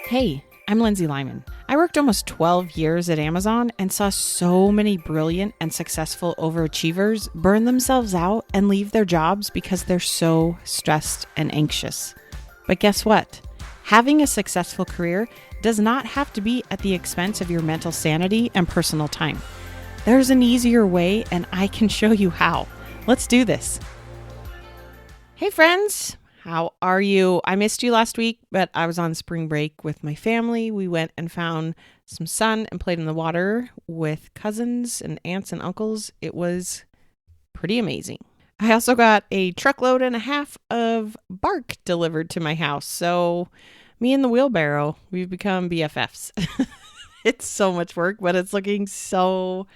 Hey, I'm Lindsay Lyman. I worked almost 12 years at Amazon and saw so many brilliant and successful overachievers burn themselves out and leave their jobs because they're so stressed and anxious. But guess what? Having a successful career does not have to be at the expense of your mental sanity and personal time. There's an easier way, and I can show you how. Let's do this. Hey friends, how are you? I missed you last week, but I was on spring break with my family. We went and found some sun and played in the water with cousins and aunts and uncles. It was pretty amazing. I also got a truckload and a half of bark delivered to my house. So me and the wheelbarrow, we've become BFFs. It's so much work, but it's looking so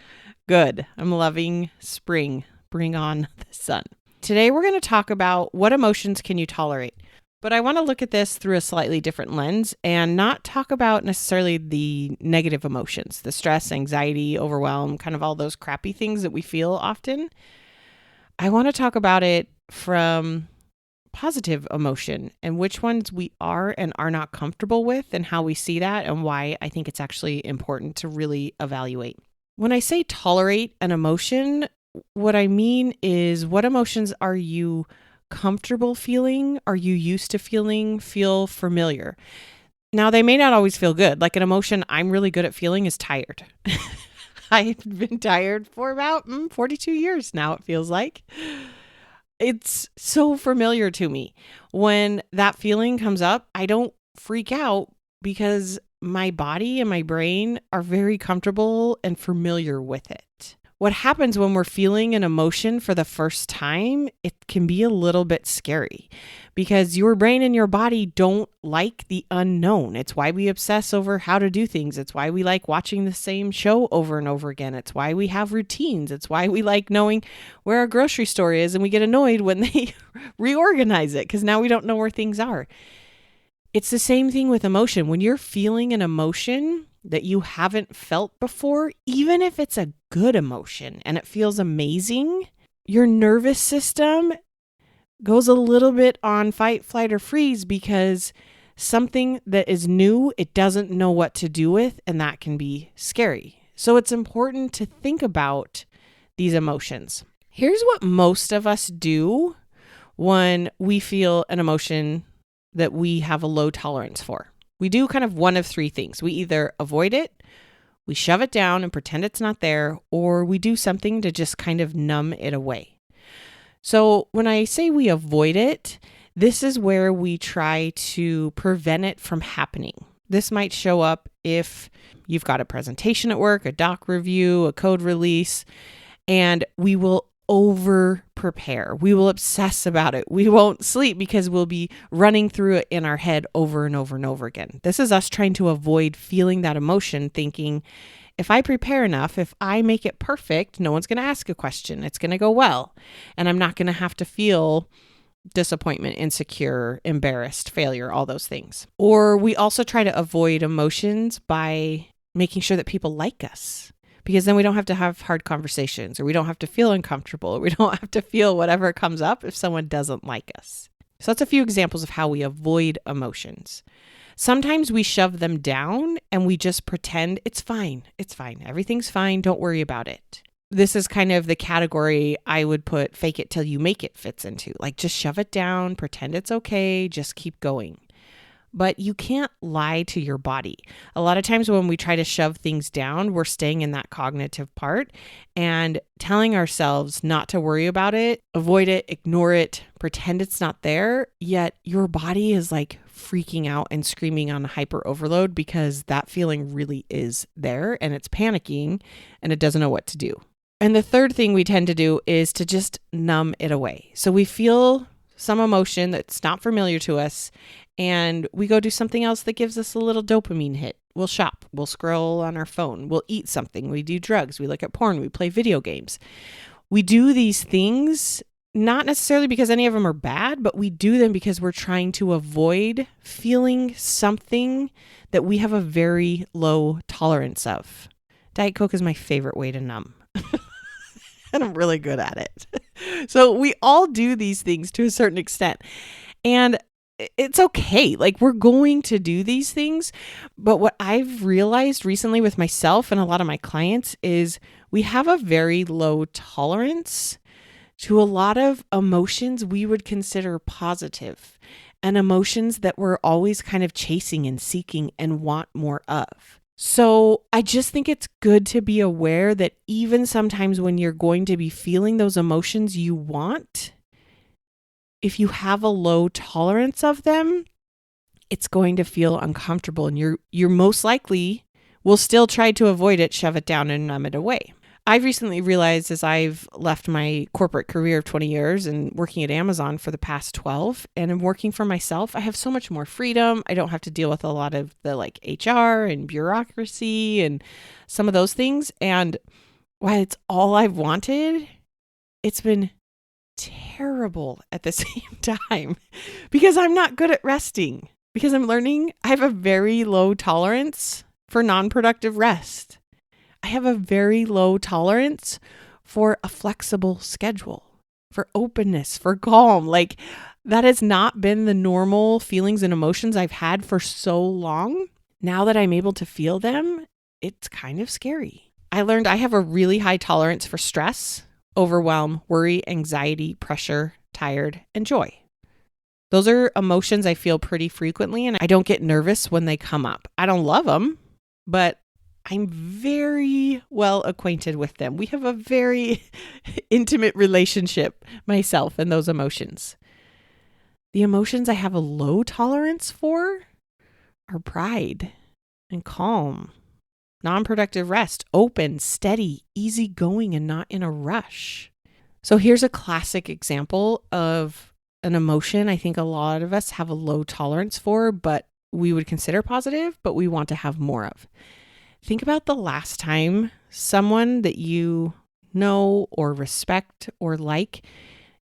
good. I'm loving spring. Bring on the sun. Today, we're going to talk about what emotions can you tolerate. But I want to look at this through a slightly different lens and not talk about necessarily the negative emotions, the stress, anxiety, overwhelm, kind of all those crappy things that we feel often. I want to talk about it from positive emotion and which ones we are and are not comfortable with and how we see that and why I think it's actually important to really evaluate. When I say tolerate an emotion, what I mean is, what emotions are you comfortable feeling? Are you used to feeling? Feel familiar? Now, they may not always feel good. Like an emotion I'm really good at feeling is tired. I've been tired for about 42 years now, it feels like. It's so familiar to me. When that feeling comes up, I don't freak out because my body and my brain are very comfortable and familiar with it. What happens when we're feeling an emotion for the first time, it can be a little bit scary because your brain and your body don't like the unknown. It's why we obsess over how to do things. It's why we like watching the same show over and over again. It's why we have routines. It's why we like knowing where our grocery store is and we get annoyed when they reorganize it because now we don't know where things are. It's the same thing with emotion. When you're feeling an emotion that you haven't felt before, even if it's a good emotion and it feels amazing, your nervous system goes a little bit on fight, flight, or freeze because something that is new, it doesn't know what to do with, and that can be scary. So it's important to think about these emotions. Here's what most of us do when we feel an emotion that we have a low tolerance for. We do kind of one of three things. We either avoid it, we shove it down and pretend it's not there, or we do something to just kind of numb it away. So when I say we avoid it, this is where we try to prevent it from happening. This might show up if you've got a presentation at work, a doc review, a code release, and we will over prepare. We will obsess about it. We won't sleep because we'll be running through it in our head over and over and over again. This is us trying to avoid feeling that emotion, thinking, if I prepare enough, if I make it perfect, no one's going to ask a question. It's going to go well. And I'm not going to have to feel disappointment, insecure, embarrassed, failure, all those things. Or we also try to avoid emotions by making sure that people like us. Because then we don't have to have hard conversations, or we don't have to feel uncomfortable, or we don't have to feel whatever comes up if someone doesn't like us. So that's a few examples of how we avoid emotions. Sometimes we shove them down and we just pretend it's fine. It's fine. Everything's fine. Don't worry about it. This is kind of the category I would put fake it till you make it fits into. Like just shove it down, pretend it's okay, just keep going. But you can't lie to your body. A lot of times when we try to shove things down, we're staying in that cognitive part and telling ourselves not to worry about it, avoid it, ignore it, pretend it's not there. Yet your body is like freaking out and screaming on hyper overload because that feeling really is there and it's panicking and it doesn't know what to do. And the third thing we tend to do is to just numb it away. So we feel some emotion that's not familiar to us, and we go do something else that gives us a little dopamine hit. We'll shop, we'll scroll on our phone, we'll eat something, we do drugs, we look at porn, we play video games. We do these things not necessarily because any of them are bad, but we do them because we're trying to avoid feeling something that we have a very low tolerance of. Diet Coke is my favorite way to numb. And I'm really good at it. So we all do these things to a certain extent. And it's okay. Like, we're going to do these things. But what I've realized recently with myself and a lot of my clients is we have a very low tolerance to a lot of emotions we would consider positive and emotions that we're always kind of chasing and seeking and want more of. So I just think it's good to be aware that even sometimes when you're going to be feeling those emotions you want, if you have a low tolerance of them, it's going to feel uncomfortable, and you're most likely will still try to avoid it, shove it down, and numb it away. I've recently realized, as I've left my corporate career of 20 years and working at Amazon for the past 12, and I'm working for myself, I have so much more freedom. I don't have to deal with a lot of the HR and bureaucracy and some of those things. And while it's all I've wanted, it's been terrible at the same time because I'm not good at resting, because I'm learning I have a very low tolerance for non-productive rest. I have a very low tolerance for a flexible schedule, for openness, for calm. Like, that has not been the normal feelings and emotions I've had for so long. Now that I'm able to feel them, it's kind of scary. I learned I have a really high tolerance for stress, overwhelm, worry, anxiety, pressure, tired, and joy. Those are emotions I feel pretty frequently, and I don't get nervous when they come up. I don't love them, but I'm very well acquainted with them. We have a very intimate relationship, myself and those emotions. The emotions I have a low tolerance for are pride and calm, non-productive rest, open, steady, easygoing, and not in a rush. So here's a classic example of an emotion I think a lot of us have a low tolerance for, but we would consider positive, but we want to have more of. Think about the last time someone that you know or respect or like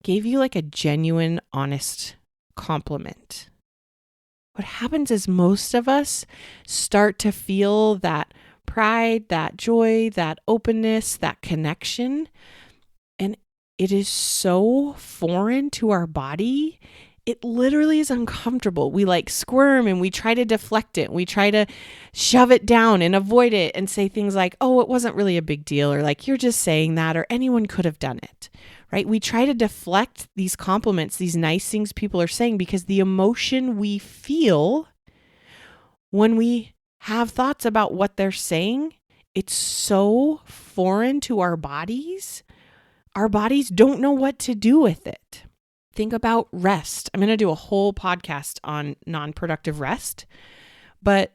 gave you like a genuine, honest compliment. What happens is most of us start to feel that pride, that joy, that openness, that connection. And it is so foreign to our body. It literally is uncomfortable. We like squirm and we try to deflect it. We try to shove it down and avoid it and say things like, oh, it wasn't really a big deal, or like, you're just saying that, or anyone could have done it, right? We try to deflect these compliments, these nice things people are saying, because the emotion we feel when we have thoughts about what they're saying, it's so foreign to our bodies. Our bodies don't know what to do with it. Think about rest. I'm going to do a whole podcast on non-productive rest, but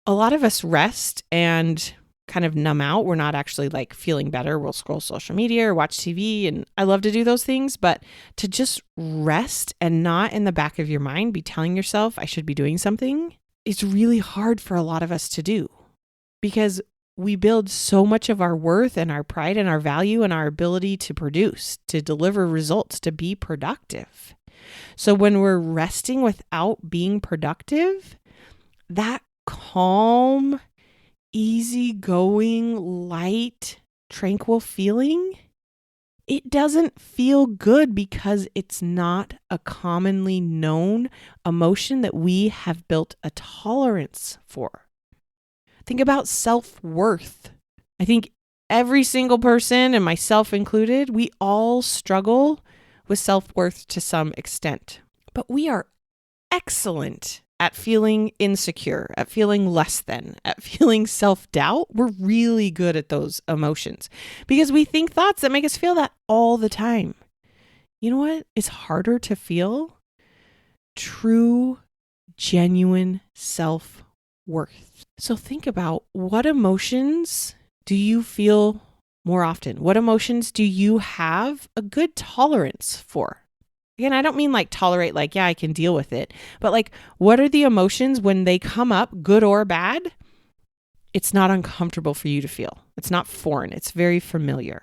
a lot of us rest and kind of numb out. We're not actually like feeling better. We'll scroll social media or watch TV, and I love to do those things, but to just rest and not in the back of your mind be telling yourself I should be doing something, it's really hard for a lot of us to do, because we build so much of our worth and our pride and our value and our ability to produce, to deliver results, to be productive. So when we're resting without being productive, that calm, easygoing, light, tranquil feeling, it doesn't feel good because it's not a commonly known emotion that we have built a tolerance for. Think about self-worth. I think every single person, and myself included, we all struggle with self-worth to some extent. But we are excellent at feeling insecure, at feeling less than, at feeling self-doubt. We're really good at those emotions because we think thoughts that make us feel that all the time. You know what? It's harder to feel true, genuine self-worth. So think about, what emotions do you feel more often? What emotions do you have a good tolerance for? Again, I don't mean like tolerate, like, yeah, I can deal with it. But like, what are the emotions when they come up, good or bad? It's not uncomfortable for you to feel. It's not foreign. It's very familiar.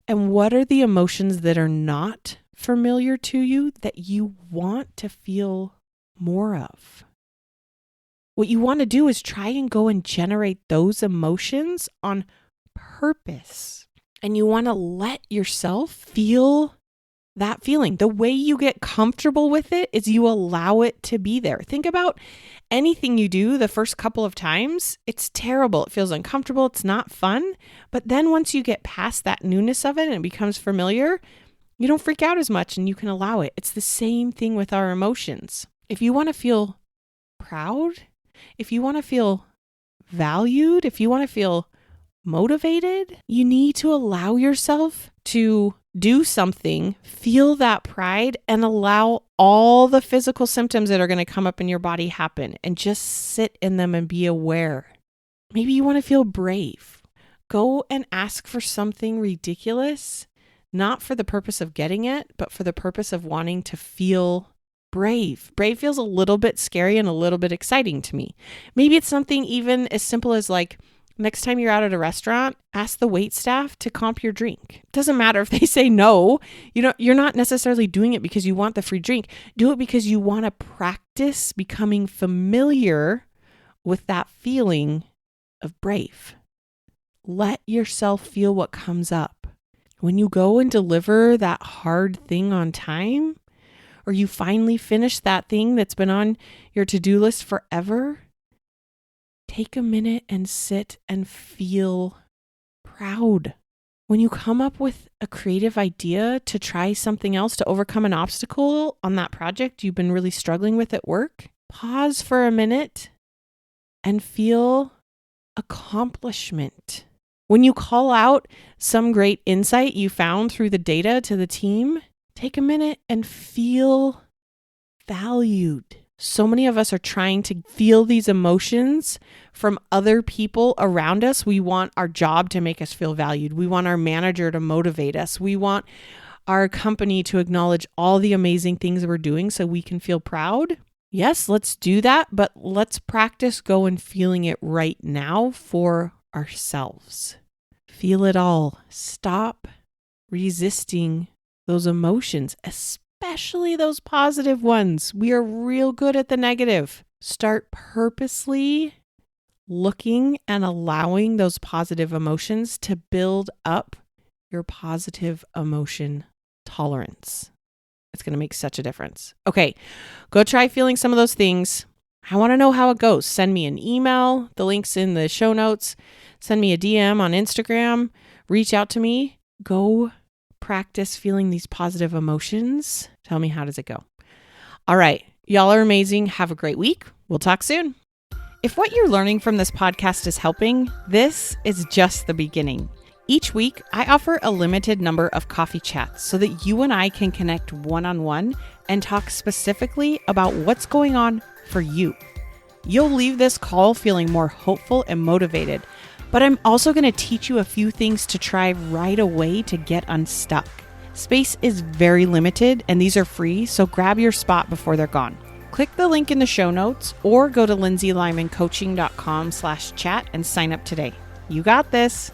And what are the emotions that are not familiar to you that you want to feel more of? What you want to do is try and go and generate those emotions on purpose. And you want to let yourself feel that feeling. The way you get comfortable with it is you allow it to be there. Think about anything you do the first couple of times. It's terrible. It feels uncomfortable. It's not fun. But then once you get past that newness of it and it becomes familiar, you don't freak out as much and you can allow it. It's the same thing with our emotions. If you want to feel proud, if you want to feel valued, if you want to feel motivated, you need to allow yourself to do something, feel that pride, and allow all the physical symptoms that are going to come up in your body happen and just sit in them and be aware. Maybe you want to feel brave. Go and ask for something ridiculous, not for the purpose of getting it, but for the purpose of wanting to feel brave. Brave feels a little bit scary and a little bit exciting to me. Maybe it's something even as simple as like, next time you're out at a restaurant, ask the wait staff to comp your drink. It doesn't matter if they say no. You're not necessarily doing it because you want the free drink. Do it because you want to practice becoming familiar with that feeling of brave. Let yourself feel what comes up. When you go and deliver that hard thing on time, or you finally finish that thing that's been on your to-do list forever, take a minute and sit and feel proud. When you come up with a creative idea to try something else to overcome an obstacle on that project you've been really struggling with at work, pause for a minute and feel accomplishment. When you call out some great insight you found through the data to the team, take a minute and feel valued. So many of us are trying to feel these emotions from other people around us. We want our job to make us feel valued. We want our manager to motivate us. We want our company to acknowledge all the amazing things we're doing so we can feel proud. Yes, let's do that, but let's practice going feeling it right now for ourselves. Feel it all. Stop resisting those emotions, especially those positive ones. We are real good at the negative. Start purposely looking and allowing those positive emotions to build up your positive emotion tolerance. It's going to make such a difference. Okay, go try feeling some of those things. I want to know how it goes. Send me an email. The link's in the show notes. Send me a DM on Instagram. Reach out to me. Go practice feeling these positive emotions. Tell me, how does it go? All right. Y'all are amazing. Have a great week. We'll talk soon. If what you're learning from this podcast is helping, this is just the beginning. Each week, I offer a limited number of coffee chats so that you and I can connect one-on-one and talk specifically about what's going on for you. You'll leave this call feeling more hopeful and motivated, but I'm also going to teach you a few things to try right away to get unstuck. Space is very limited and these are free, so grab your spot before they're gone. Click the link in the show notes or go to lindsaylymancoaching.com/chat and sign up today. You got this.